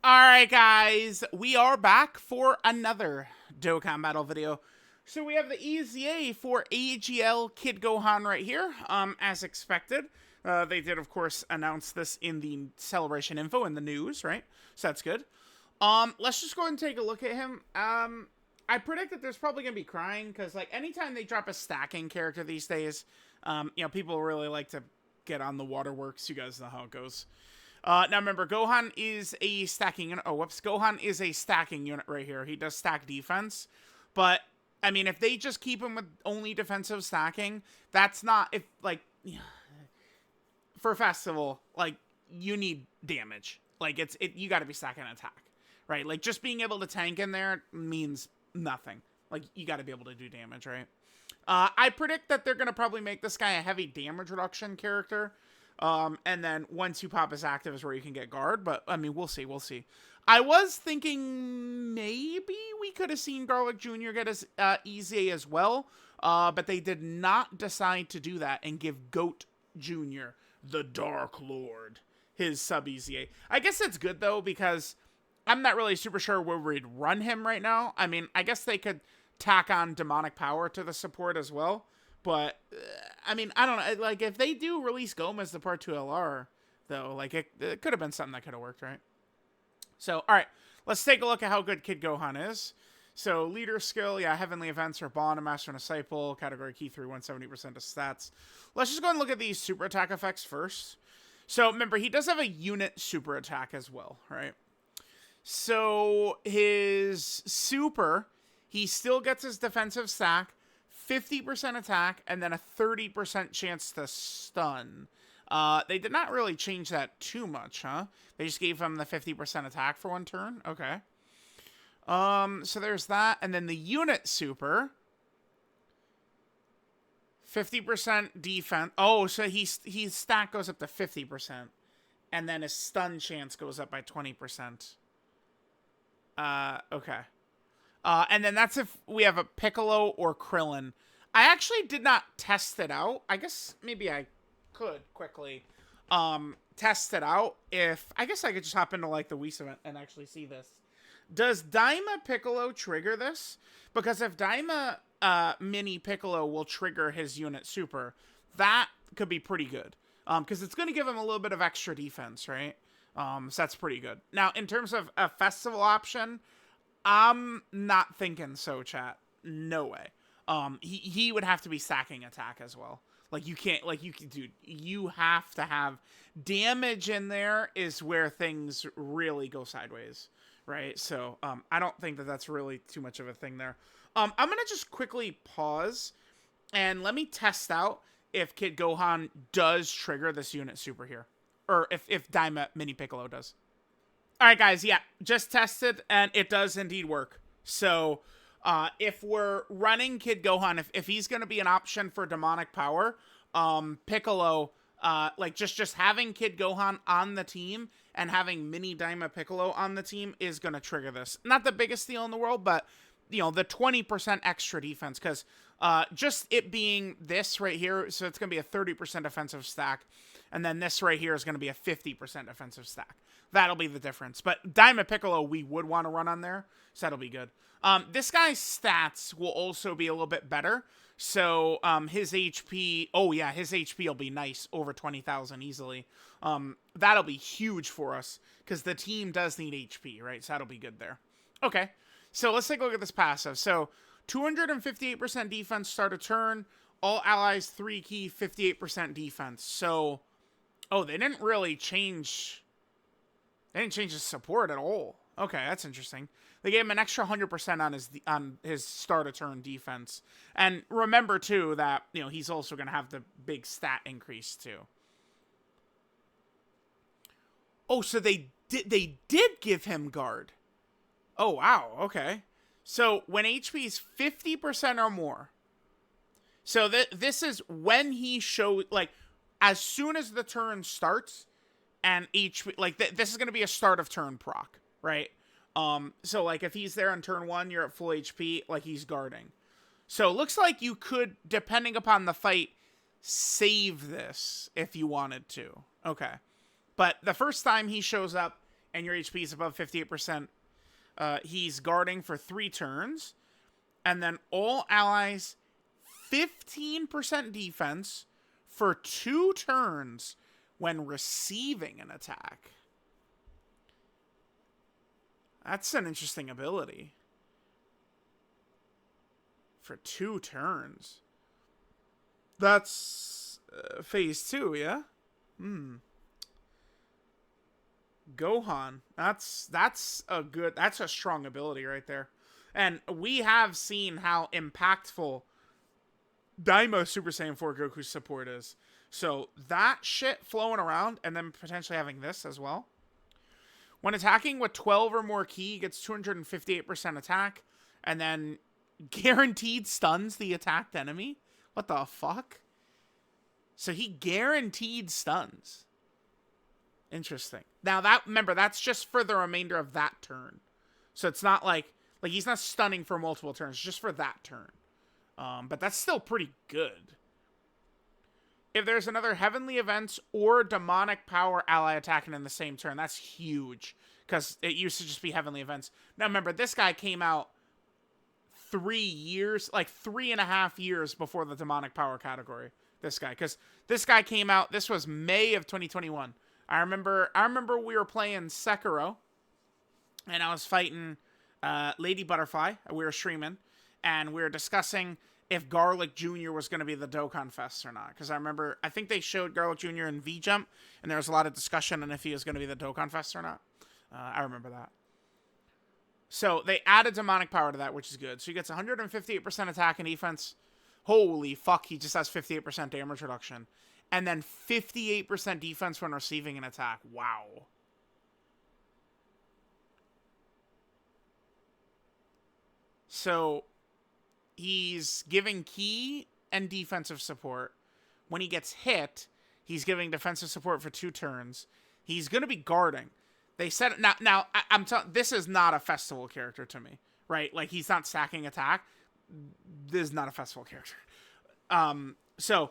Alright guys, we are back for another Dokkan battle video. So we have the EZA for AGL Kid Gohan right here, as expected. They did, of course, announce this in the celebration info in the news, right? So that's good. Let's just go ahead and take a look at him. I predict that there's probably going to be crying, because, like, anytime they drop a stacking character these days, people really like to get on the waterworks. You guys know how it goes. Now remember, Gohan is a stacking unit. Oh, whoops. Gohan is a stacking unit right here. He does stack defense. But, I mean, if they just keep him with only defensive stacking, that's not, if, like, for Festival, like, you need damage. Like, you gotta be stacking attack, right? Like, just being able to tank in there means nothing. Like, you gotta be able to do damage, right? I predict that they're gonna probably make this guy a heavy damage reduction character. And then once you pop his active is where you can get guard, but I mean, we'll see. I was thinking maybe we could have seen Garlic Jr. get his EZA as well, but they did not decide to do that and give Goat Jr., the Dark Lord, his sub EZA. I guess it's good though, because I'm not really super sure where we'd run him right now. I mean, I guess they could tack on demonic power to the support as well. But, I mean, I don't know. Like, if they do release Gomez the Part 2 LR, though, like, it could have been something that could have worked, right? So, alright. Let's take a look at how good Kid Gohan is. So, leader skill, yeah, Heavenly Events are Bond, a Master and Disciple, category key 3, 170% of stats. Let's just go and look at these super attack effects first. So, remember, he does have a unit super attack as well, right? So, his super, he still gets his defensive stack, 50% attack, and then a 30% chance to stun. They did not really change that too much, huh? They just gave him the 50% attack for one turn? Okay. So there's that. And then the unit super. 50% defense. Oh, so his stack goes up to 50%. And then his stun chance goes up by 20%. Okay. And then that's if we have a Piccolo or Krillin. I actually did not test it out. I guess maybe I could quickly test it out. I guess I could just hop into like the Whis event and actually see this. Does Daima Piccolo trigger this? Because if Daima Mini Piccolo will trigger his unit super, that could be pretty good. Because it's going to give him a little bit of extra defense, right? So that's pretty good. Now, in terms of a festival option, I'm not thinking so, chat. No way. He would have to be stacking attack as well. Like, you can't, like, dude, you have to have damage in there is where things really go sideways, right? So, I don't think that that's really too much of a thing there. I'm gonna just quickly pause and let me test out if Kid Gohan does trigger this unit super here. Or if Daima Mini Piccolo does. Alright guys, yeah, just tested, and it does indeed work. So, if we're running Kid Gohan, if he's going to be an option for demonic power, Piccolo, like, just having Kid Gohan on the team and having Mini Daima Piccolo on the team is going to trigger this. Not the biggest deal in the world, but, you know, the 20% extra defense, because just it being this right here, so it's going to be a 30% defensive stack, and then this right here is going to be a 50% defensive stack. That'll be the difference. But Daima Piccolo, we would want to run on there, so that'll be good. This guy's stats will also be a little bit better. So, his HP, oh yeah, his HP will be nice, over 20,000 easily. That'll be huge for us, because the team does need HP, right? So that'll be good there. Okay, so let's take a look at this passive. So, 258% defense start a turn, all allies 3 key, 58% defense. So, oh, they didn't really change... They didn't change his support at all. Okay, that's interesting. They gave him an extra 100% on his start of turn defense. And remember too that, you know, he's also going to have the big stat increase too. Oh, so they did give him guard. Oh, wow. Okay. So when HP is 50% or more. So this is when he shows, like, as soon as the turn starts, and HP, like, this is going to be a start of turn proc, right? So, like, if he's there on turn 1, you're at full HP, like, he's guarding. So, it looks like you could, depending upon the fight, save this if you wanted to. Okay. But the first time he shows up, and your HP is above 58%, he's guarding for 3 turns. And then all allies, 15% defense for 2 turns when receiving an attack. That's an interesting ability. For 2 turns. That's phase 2, yeah? Gohan. That's a strong ability right there. And we have seen how impactful Daimo Super Saiyan 4 Goku's support is. So that shit flowing around and then potentially having this as well. When attacking with 12 or more ki, gets 258% attack and then guaranteed stuns the attacked enemy. What the fuck? So he guaranteed stuns. Interesting. Now remember, that's just for the remainder of that turn. So it's not like he's not stunning for multiple turns, just for that turn. But that's still pretty good. If there's another Heavenly Events or Demonic Power ally attacking in the same turn, that's huge. Because it used to just be Heavenly Events. Now remember, this guy came out 3 years, like 3.5 years before the Demonic Power category. This guy. Because this guy came out, this was May of 2021. I remember we were playing Sekiro. And I was fighting Lady Butterfly. We were streaming. And we were discussing if Garlic Jr. was going to be the Dokkan Fest or not. Because I think they showed Garlic Jr. in V-Jump, and there was a lot of discussion on if he was going to be the Dokkan Fest or not. I remember that. So they added Demonic Power to that, which is good. So he gets 158% attack and defense. Holy fuck, he just has 58% damage reduction. And then 58% defense when receiving an attack. Wow. So he's giving ki and defensive support. When he gets hit, he's giving defensive support for 2 turns. He's going to be guarding. They said now I'm telling, this is not a festival character to me, right? Like, he's not stacking attack. This is not a festival character. So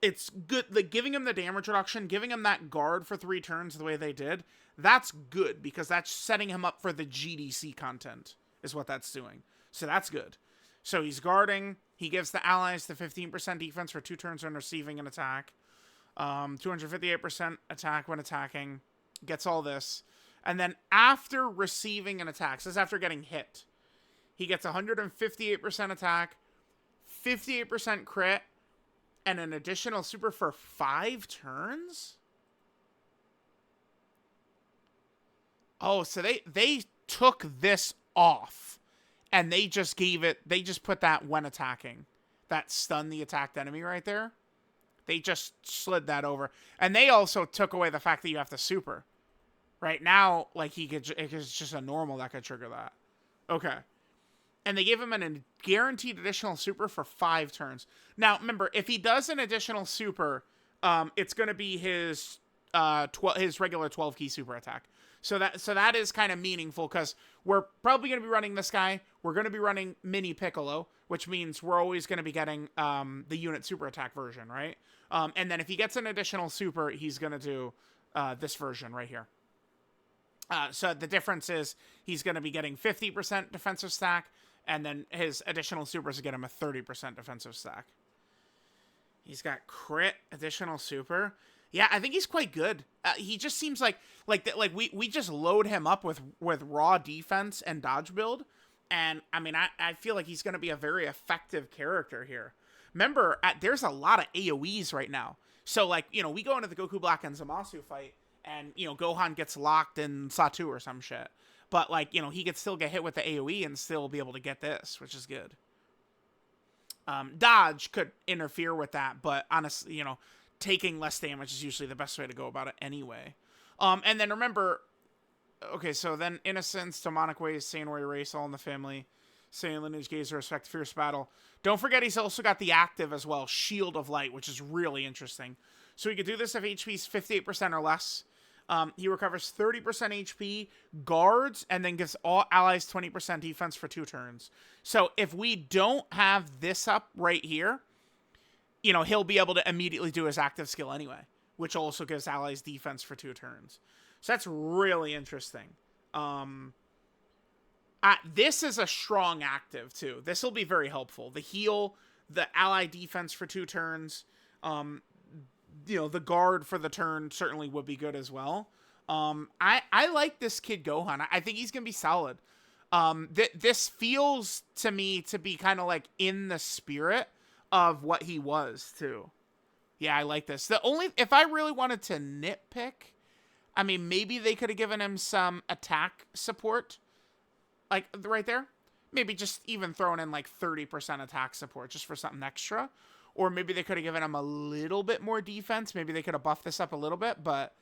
it's good, like, giving him the damage reduction, giving him that guard for 3 turns the way they did. That's good because that's setting him up for the GDC content is what that's doing. So that's good. So he's guarding. He gives the allies the 15% defense for 2 turns when receiving an attack. 258% attack when attacking. Gets all this. And then after receiving an attack, so this is after getting hit, he gets 158% attack, 58% crit, and an additional super for 5 turns? Oh, so they took this off. And they just put that when attacking. That stun the attacked enemy right there. They just slid that over. And they also took away the fact that you have to super. Right now, like, it's just a normal that could trigger that. Okay. And they gave him a guaranteed additional super for 5 turns. Now, remember, if he does an additional super, it's going to be his regular 12 key super attack. So that is kind of meaningful because we're probably going to be running this guy. We're going to be running Mini Piccolo, which means we're always going to be getting the unit super attack version, right? And then if he gets an additional super, he's going to do this version right here. So the difference is he's going to be getting 50% defensive stack, and then his additional supers get him a 30% defensive stack. He's got crit, additional super. Yeah, I think he's quite good. He just seems like we just load him up with raw defense and dodge build, and I mean I feel like he's going to be a very effective character here. Remember, there's a lot of AoEs right now, so like, you know, we go into the Goku Black and Zamasu fight, and, you know, Gohan gets locked in Satu or some shit, but, like, you know, he could still get hit with the AoE and still be able to get this, which is good. Dodge could interfere with that, but honestly, you know, taking less damage is usually the best way to go about it anyway. And then remember, okay, so then Innocence, Demonic Ways, Saiyan Warrior Race, all in the family, Saiyan Lineage, Gazer, Respect, Fierce Battle. Don't forget he's also got the active as well, Shield of Light, which is really interesting. So he could do this if HP is 58% or less. He recovers 30% HP, guards, and then gives all allies 20% defense for 2 turns. So if we don't have this up right here, you know, he'll be able to immediately do his active skill anyway, which also gives allies defense for 2 turns. So that's really interesting. This is a strong active, too. This will be very helpful. The heal, the ally defense for 2 turns, the guard for the turn certainly would be good as well. I like this Kid Gohan. I think he's going to be solid. This feels to me to be kind of like in the spirit of what he was, too. Yeah, I like this. If I really wanted to nitpick, I mean, maybe they could have given him some attack support. Like, right there. Maybe just even throwing in, like, 30% attack support just for something extra. Or maybe they could have given him a little bit more defense. Maybe they could have buffed this up a little bit. But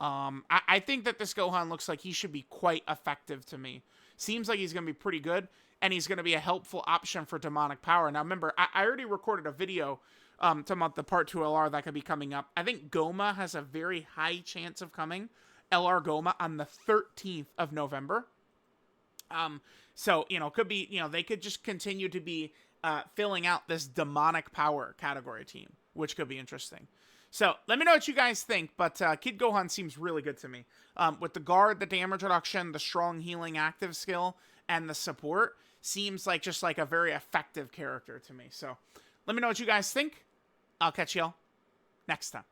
I think that this Gohan looks like he should be quite effective to me. Seems like he's going to be pretty good. And he's going to be a helpful option for demonic power. Now, remember, I already recorded a video talking about the Part 2 LR that could be coming up. I think Goma has a very high chance of coming. LR Goma on the 13th of November. So, could be, they could just continue to be filling out this demonic power category team, which could be interesting. So, let me know what you guys think, but Kid Gohan seems really good to me. With the guard, the damage reduction, the strong healing active skill, and the support, seems like just like a very effective character to me. So, let me know what you guys think. I'll catch y'all next time.